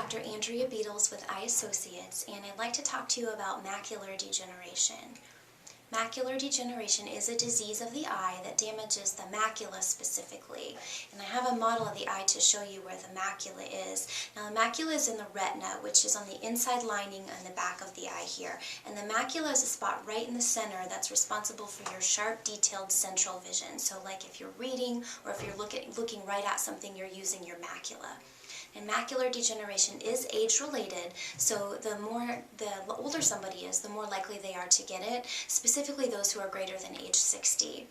Dr. Andrea Beatles with Eye Associates, and I'd like to talk to you about macular degeneration. Macular degeneration is a disease of the eye that damages the macula specifically. And I have a model of the eye to show you where the macula is. Now the macula is in the retina, which is on the inside lining on the back of the eye here. And the macula is a spot right in the center that's responsible for your sharp, detailed central vision. So like if you're reading or if you're looking right at something, you're using your macula. And macular degeneration is age-related, so the older somebody is, the more likely they are to get it, specifically those who are greater than age 60.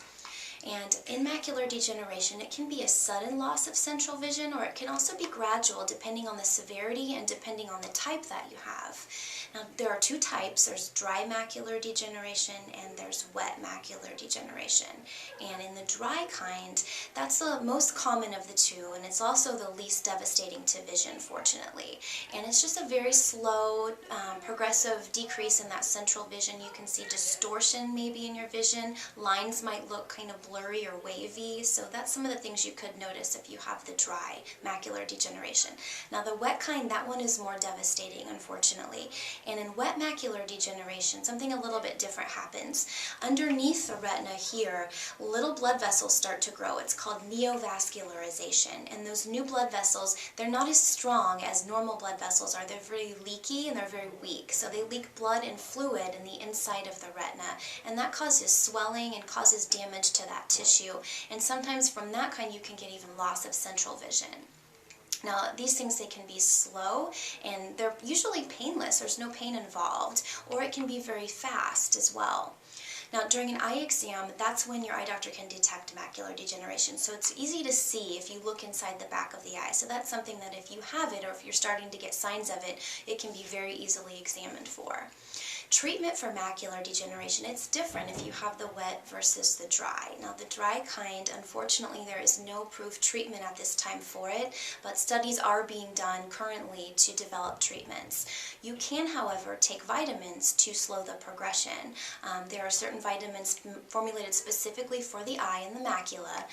And in macular degeneration, it can be a sudden loss of central vision, or it can also be gradual depending on the severity and depending on the type that you have. Now, there are two types. There's dry macular degeneration and there's wet macular degeneration. And in the dry kind, that's the most common of the two, and it's also the least devastating to vision, fortunately. And it's just a very slow, progressive decrease in that central vision. You can see distortion maybe in your vision. Lines might look kind of blurry or wavy, so that's some of the things you could notice if you have the dry macular degeneration. Now the wet kind, that one is more devastating, unfortunately. And in wet macular degeneration, something a little bit different happens. Underneath the retina here, little blood vessels start to grow. It's called neovascularization. And those new blood vessels, they're not as strong as normal blood vessels are. They're very leaky and they're very weak. So they leak blood and fluid in the inside of the retina. And that causes swelling and causes damage to that tissue. And sometimes from that kind, you can get even loss of central vision. Now, these things, they can be slow, and they're usually painless. There's no pain involved, or it can be very fast as well. Now, during an eye exam, that's when your eye doctor can detect macular degeneration. So it's easy to see if you look inside the back of the eye. So that's something that if you have it, or if you're starting to get signs of it, it can be very easily examined for. Treatment for macular degeneration, it's different if you have the wet versus the dry. Now the dry kind, unfortunately, there is no approved treatment at this time for it, but studies are being done currently to develop treatments. You can, however, take vitamins to slow the progression. There are certain vitamins formulated specifically for the eye and the macula.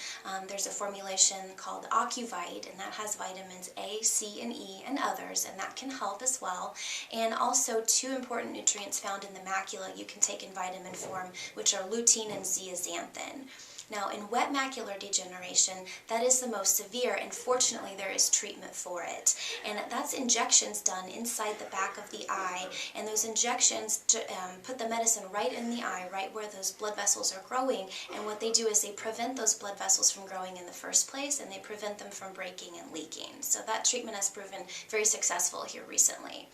There's a formulation called Ocuvite, and that has vitamins A, C, and E, and others, and that can help as well. And also two important nutrients found in the macula you can take in vitamin form, which are lutein and zeaxanthin. Now, in wet macular degeneration, that is the most severe, and fortunately there is treatment for it. And that's injections done inside the back of the eye, and those injections put the medicine right in the eye, right where those blood vessels are growing, and what they do is they prevent those blood vessels from growing in the first place, and they prevent them from breaking and leaking. So that treatment has proven very successful here recently.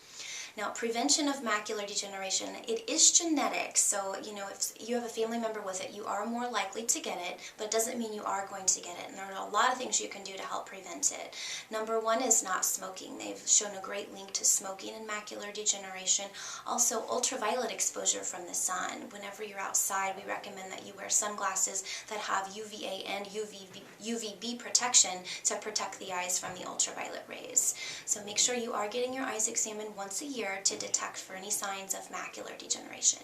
Now, prevention of macular degeneration, it is genetic, so if you have a family member with it, you are more likely to get it, but it doesn't mean you are going to get it, and there are a lot of things you can do to help prevent it. Number one is not smoking. They've shown a great link to smoking and macular degeneration. Also, ultraviolet exposure from the sun. Whenever you're outside, we recommend that you wear sunglasses that have UVA and UVB protection to protect the eyes from the ultraviolet rays. So make sure you are getting your eyes examined once a year to detect for any signs of macular degeneration.